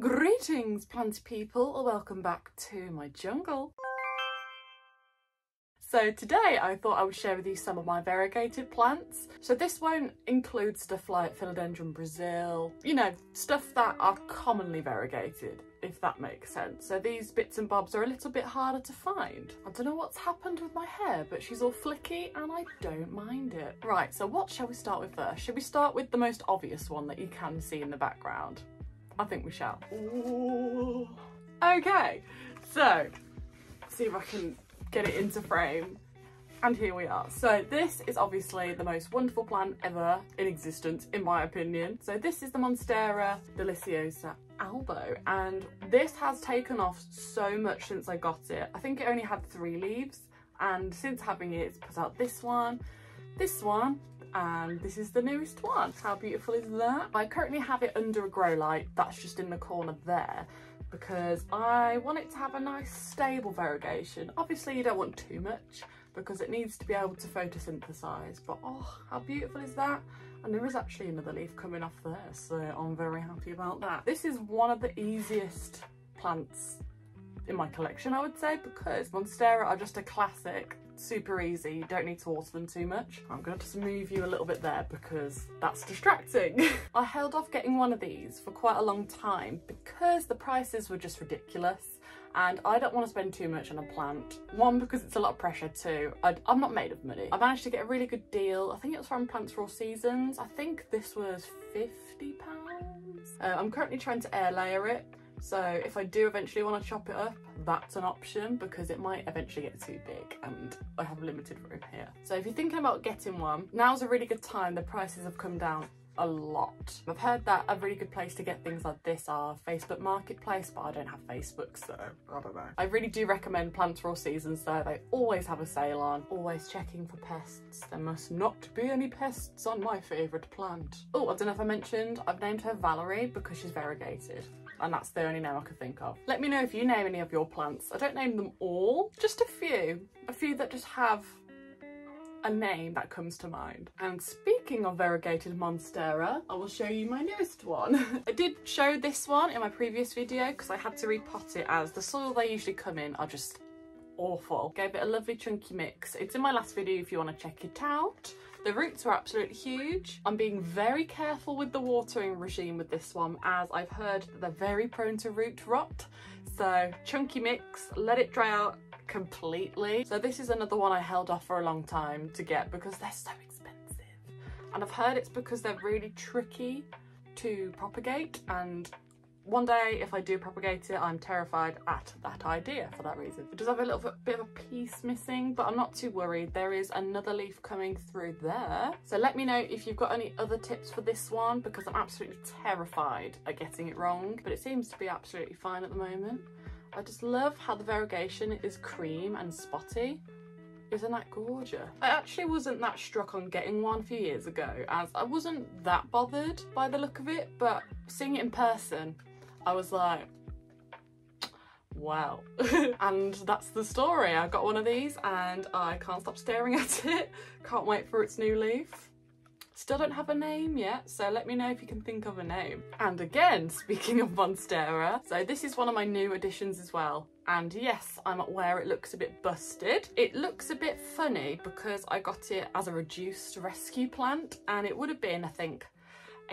Greetings plant people, or welcome back to my jungle. So today I thought I would share with you some of my variegated plants. So this won't include stuff like Philodendron Brazil, you know, stuff that are commonly variegated, if that makes sense. So these bits and bobs are a little bit harder to find. I don't know what's happened with my hair, but she's all flicky and I don't mind it. Right, so what shall we start with first? Should we start with the most obvious one that you can see in the background? I think we shall. Ooh. Okay, so let's see if I can get it into frame. And here we are. So this is obviously the most wonderful plant ever in existence, in my opinion. So this is the Monstera deliciosa albow, and this has taken off so much since I got it. I think it only had 3 leaves, and since having it, it's put out this one, and this is the newest one. How beautiful is that? I currently have it under a grow light that's just in the corner there, because I want it to have a nice stable variegation. Obviously you don't want too much because it needs to be able to photosynthesize, but oh, how beautiful is that? And there is actually another leaf coming off there, so I'm very happy about that. This is one of the easiest plants in my collection, I would say, because Monstera are just a classic, super easy, you don't need to water them too much. I'm going to just move you a little bit there because that's distracting. I held off getting one of these for quite a long time because the prices were just ridiculous and I don't want to spend too much on a plant. One, because it's a lot of pressure. Two, I'm not made of money. I managed to get a really good deal. I think it was from Plants for All Seasons. I think this was £50. I'm currently trying to air layer it. So if I do eventually want to chop it up, that's an option because it might eventually get too big and I have limited room here. So if you're thinking about getting one, now's a really good time. The prices have come down a lot. I've heard that a really good place to get things like this are Facebook Marketplace, but I don't have Facebook, so I don't know. I really do recommend Plants for All Seasons though. They always have a sale on. Always checking for pests. There must not be any pests on my favourite plant. Oh, I don't know if I mentioned, I've named her Valerie because she's variegated. And that's the only name I could think of. Let me know if you name any of your plants. I don't name them all, just a few that just have a name that comes to mind. And speaking of variegated Monstera, I will show you my newest one. I did show this one in my previous video because I had to repot it as the soil they usually come in are just awful. Gave it a lovely chunky mix. It's in my last video if you want to check it out. The roots are absolutely huge. I'm being very careful with the watering regime with this one as I've heard that they're very prone to root rot. So chunky mix, let it dry out completely. So this is another one I held off for a long time to get because they're so expensive. And I've heard it's because they're really tricky to propagate, and one day if I do propagate it, I'm terrified at that idea for that reason. It does have a little bit of a piece missing, but I'm not too worried. There is another leaf coming through there. So let me know if you've got any other tips for this one because I'm absolutely terrified at getting it wrong, but it seems to be absolutely fine at the moment. I just love how the variegation is cream and spotty. Isn't that gorgeous? I actually wasn't that struck on getting one a few years ago as I wasn't that bothered by the look of it, but seeing it in person, I was like, wow. And that's the story. I got one of these and I can't stop staring at it. Can't wait for its new leaf. Still don't have a name yet, so let me know if you can think of a name. And again, speaking of Monstera, so this is one of my new additions as well. And yes, I'm aware it looks a bit busted. It looks a bit funny because I got it as a reduced rescue plant and it would have been, I think,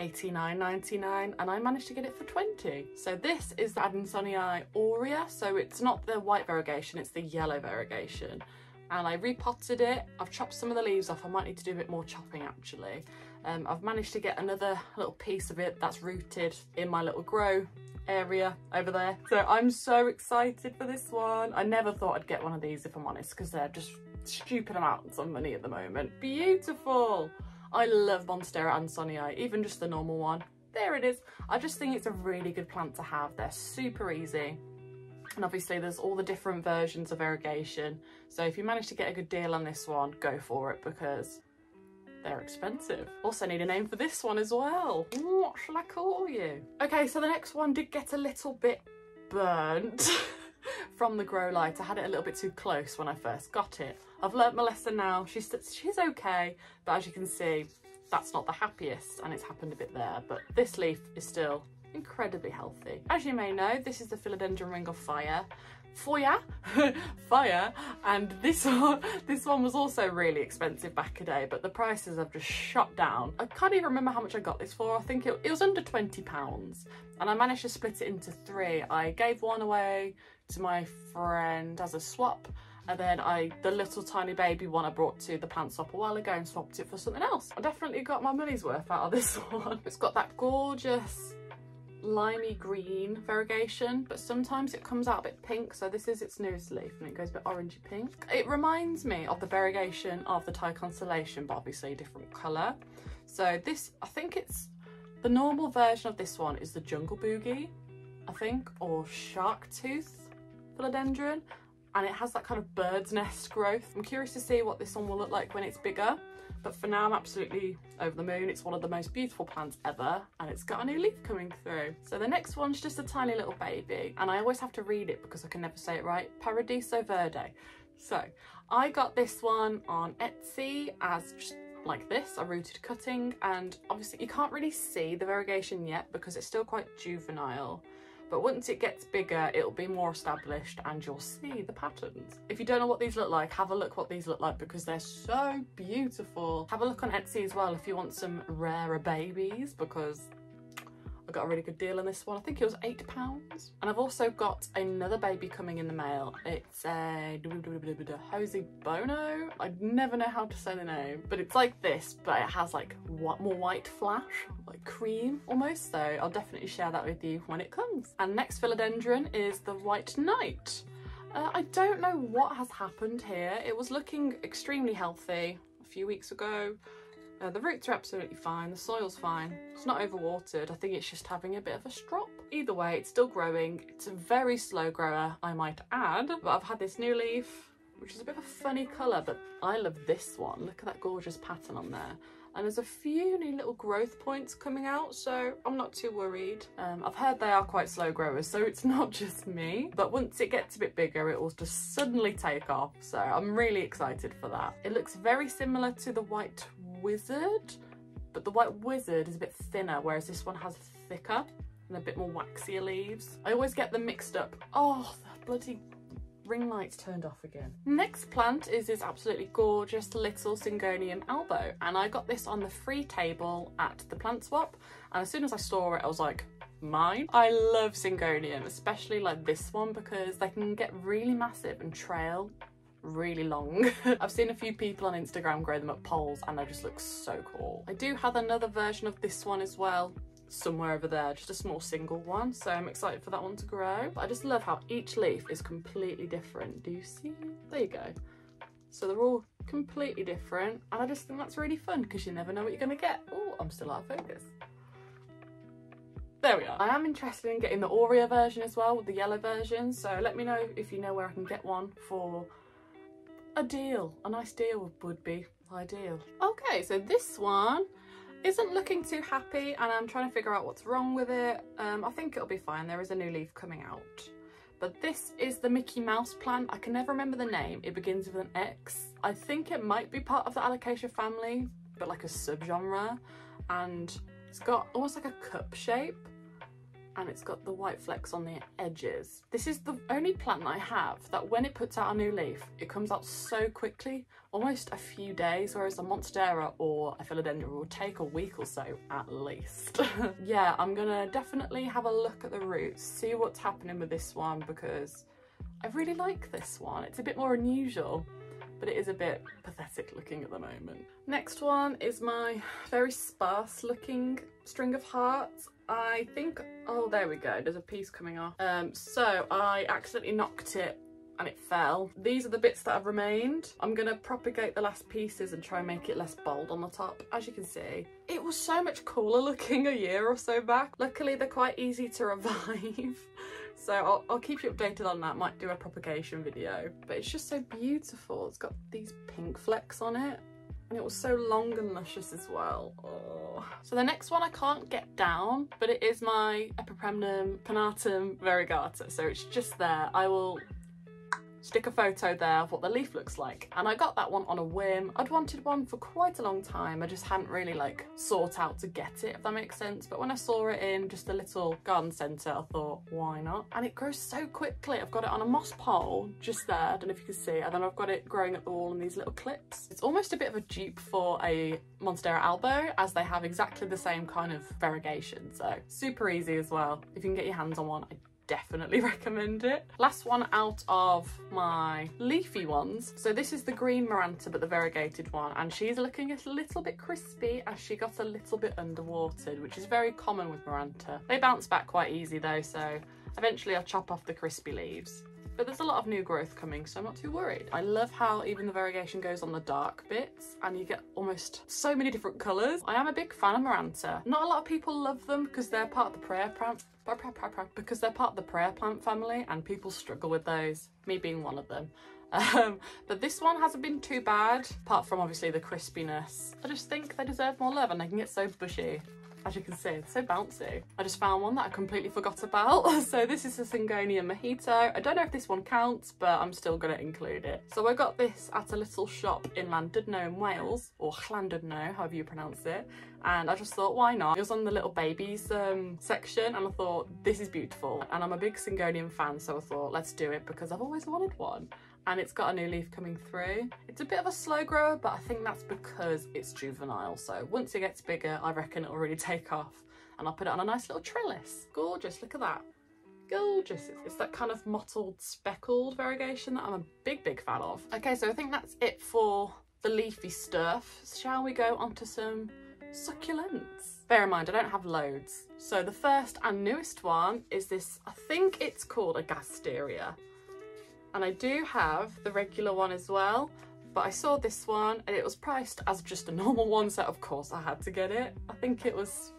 $89.99 and I managed to get it for $20. So this is the Adansonii aurea, so it's not the white variegation, it's the yellow variegation. And I repotted it. I've chopped some of the leaves off. I might need to do a bit more chopping actually. I've managed to get another little piece of it that's rooted in my little grow area over there. So I'm so excited for this one. I never thought I'd get one of these if I'm honest, because they're just stupid amounts of money at the moment. Beautiful. I love Monstera Adansonii, even just the normal one. There it is. I just think it's a really good plant to have. They're super easy. And obviously there's all the different versions of variegation. So if you manage to get a good deal on this one, go for it because they're expensive. Also need a name for this one as well. What shall I call you? Okay, so the next one did get a little bit burnt from the grow light. I had it a little bit too close when I first got it. I've learnt my lesson now. She's okay, but as you can see, that's not the happiest and it's happened a bit there, but this leaf is still incredibly healthy. As you may know, this is the Philodendron ring of fire. Fire, and this one was also really expensive back a day, but the prices have just shot down. I can't even remember how much I got this for. I think it was under £20, and I managed to split it into 3. I gave one away to my friend as a swap, and then the little tiny baby one I brought to the Plantzbab a while ago and swapped it for something else. I definitely got my money's worth out of this one. It's got that gorgeous limey green variegation, but sometimes it comes out a bit pink, so this is its newest leaf and it goes a bit orangey pink. It reminds me of the variegation of the Thai constellation, but obviously a different colour. So this, I think it's the normal version of this one is the jungle boogie, I think, or shark tooth philodendron, and it has that kind of bird's nest growth. I'm curious to see what this one will look like when it's bigger, but for now I'm absolutely over the moon. It's one of the most beautiful plants ever, and it's got a new leaf coming through. So the next one's just a tiny little baby, and I always have to read it because I can never say it right. Paradiso Verde. So I got this one on Etsy as just like this, a rooted cutting, and obviously you can't really see the variegation yet because it's still quite juvenile. But once it gets bigger, it'll be more established and you'll see the patterns. If you don't know what these look like, have a look what these look like because they're so beautiful. Have a look on Etsy as well if you want some rarer babies, because I got a really good deal on this one. I think it was £8. And I've also got another baby coming in the mail. It's a Jose Bono. I never know how to say the name, but it's like this, but it has like more white flash, like cream almost. So I'll definitely share that with you when it comes. And next philodendron is the White Knight. I don't know what has happened here. It was looking extremely healthy a few weeks ago. The roots are absolutely fine, the soil's fine, it's not overwatered. I think it's just having a bit of a strop. Either way, it's still growing. It's a very slow grower, I might add, but I've had this new leaf, which is a bit of a funny colour, but I love this one. Look at that gorgeous pattern on there. And there's a few new little growth points coming out, so I'm not too worried. I've heard they are quite slow growers, so it's not just me. But once it gets a bit bigger, it will just suddenly take off, so I'm really excited for that. It looks very similar to the White Wizard, but the White Wizard is a bit thinner, whereas this one has thicker and a bit more waxier leaves. I always get them mixed up. Oh, the bloody ring light's turned off again. Next plant is this absolutely gorgeous little Syngonium albow, and I got this on the free table at the Plantzbab, and as soon as I saw it I was like, mine. I love Syngonium, especially like this one, because they can get really massive and trail really long. I've seen a few people on Instagram grow them at poles and they just look so cool. I do have another version of this one as well somewhere over there, just a small single one, so I'm excited for that one to grow. But I just love how each leaf is completely different. Do you see? There you go. So they're all completely different, and I just think that's really fun because you never know what you're going to get. Oh, I'm still out of focus. There we are. I am interested in getting the Aurea version as well, with the yellow version, so let me know if you know where I can get one for a deal. A nice deal would be ideal. Okay, so this one isn't looking too happy and I'm trying to figure out what's wrong with it. I think it'll be fine. There is a new leaf coming out. But this is the Mickey Mouse plant. I can never remember the name. It begins with an X. I think it might be part of the Alocasia family, but like a subgenre. And it's got almost like a cup shape, and it's got the white flecks on the edges. This is the only plant that I have that when it puts out a new leaf, it comes out so quickly, almost a few days, whereas a Monstera or a Philodendron will take a week or so at least. Yeah, I'm gonna definitely have a look at the roots, see what's happening with this one, because I really like this one. It's a bit more unusual, but it is a bit pathetic looking at the moment. Next one is my very sparse looking string of hearts. I think, oh, there we go, there's a piece coming off. So I accidentally knocked it and it fell. These are the bits that have remained. I'm gonna propagate the last pieces and try and make it less bold on the top. As you can see, it was so much cooler looking a year or so back. Luckily, they're quite easy to revive. So I'll keep you updated on that, might do a propagation video. But it's just so beautiful. It's got these pink flecks on it. And it was so long and luscious as well. Oh. So the next one I can't get down, but it is my Epipremnum Patum variegata. So it's just there. I will stick a photo there of what the leaf looks like. And I got that one on a whim. I'd wanted one for quite a long time. I just hadn't really like sought out to get it, if that makes sense. But when I saw it in just a little garden centre, I thought, why not? And it grows so quickly. I've got it on a moss pole just there, I don't know if you can see, and then I've got it growing at the wall in these little clips. It's almost a bit of a dupe for a Monstera albow, as they have exactly the same kind of variegation, so super easy as well. If you can get your hands on one, I definitely recommend it. Last one out of my leafy ones. So this is the green Moranta, but the variegated one, and she's looking a little bit crispy as she got a little bit underwatered, which is very common with Moranta. They bounce back quite easy though, so eventually I'll chop off the crispy leaves. But there's a lot of new growth coming, so I'm not too worried. I love how even the variegation goes on the dark bits and you get almost so many different colours. I am a big fan of Moranta. Not a lot of people love them because they're part of the prayer plant, family, and people struggle with those, me being one of them. But this one hasn't been too bad, apart from obviously the crispiness. I just think they deserve more love and they can get so bushy. As you can see, it's so bouncy. I just found one that I completely forgot about. So this is a Syngonium mojito. I don't know if this one counts, but I'm still going to include it. So I got this at a little shop in Llandudno in Wales, or Llandudno, however you pronounce it. And I just thought, why not? It was on the little babies section, and I thought, this is beautiful. And I'm a big Syngonium fan, so I thought, let's do it because I've always wanted one. And it's got a new leaf coming through. It's a bit of a slow grower, but I think that's because it's juvenile. So once it gets bigger, I reckon it'll really take off, and I'll put it on a nice little trellis. Gorgeous, look at that. Gorgeous. It's that kind of mottled, speckled variegation that I'm a big fan of. Okay, so I think that's it for the leafy stuff. Shall we go on to some succulents? Bear in mind, I don't have loads. So the first and newest one is this, I think it's called a Gasteria. And I do have the regular one as well, but I saw this one and it was priced as just a normal one, so of course I had to get it. I think it was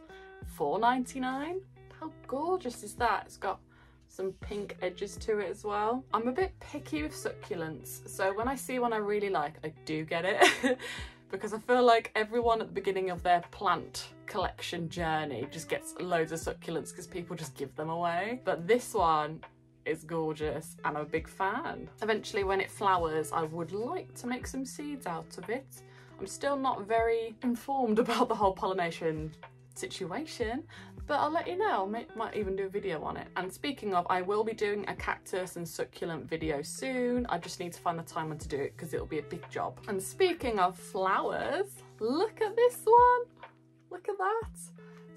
$4.99. How gorgeous is that? It's got some pink edges to it as well. I'm a bit picky with succulents, so when I see one I really like, I do get it. Because I feel like everyone at the beginning of their plant collection journey just gets loads of succulents because people just give them away. But this one is gorgeous and I'm a big fan. Eventually when it flowers, I would like to make some seeds out of it. I'm still not very informed about the whole pollination situation, but I'll let you know. Might even do a video on it. And speaking of, I will be doing a cactus and succulent video soon. I just need to find the time when to do it because it'll be a big job. And speaking of flowers, look at this one. Look at that.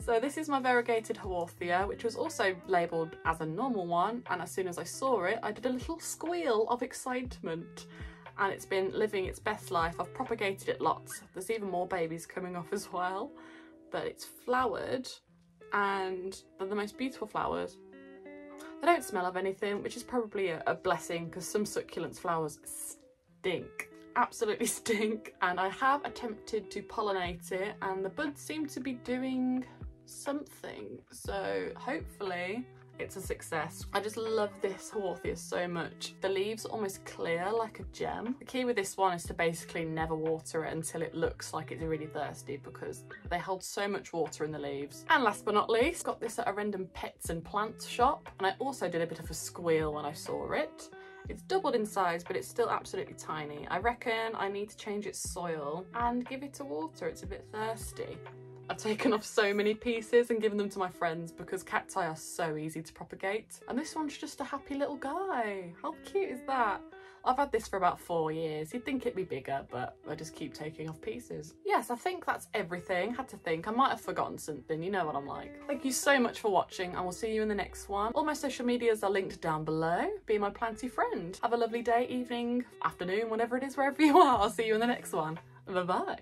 So this is my variegated Haworthia, which was also labelled as a normal one, and as soon as I saw it, I did a little squeal of excitement. And it's been living its best life. I've propagated it lots. There's even more babies coming off as well. But it's flowered, and they're the most beautiful flowers. They don't smell of anything, which is probably a blessing, because some succulents flowers stink. Absolutely stink. And I have attempted to pollinate it, and the buds seem to be doing something, so hopefully it's a success. I just love this Haworthia so much. The leaves are almost clear like a gem. The key with this one is to basically never water it until it looks like it's really thirsty, because they hold so much water in the leaves. And last but not least, got this at a random pets and plants shop, and I also did a bit of a squeal when I saw it. It's doubled in size, but it's still absolutely tiny. I reckon I need to change its soil and give it a water. It's a bit thirsty. I've taken off so many pieces and given them to my friends because cacti are so easy to propagate. And this one's just a happy little guy. How cute is that? I've had this for about 4 years. You'd think it'd be bigger, but I just keep taking off pieces. Yes, I think that's everything. Had to think. I might have forgotten something. You know what I'm like. Thank you so much for watching, and we'll see you in the next one. All my social medias are linked down below. Be my planty friend. Have a lovely day, evening, afternoon, whatever it is, wherever you are. I'll see you in the next one. Bye-bye.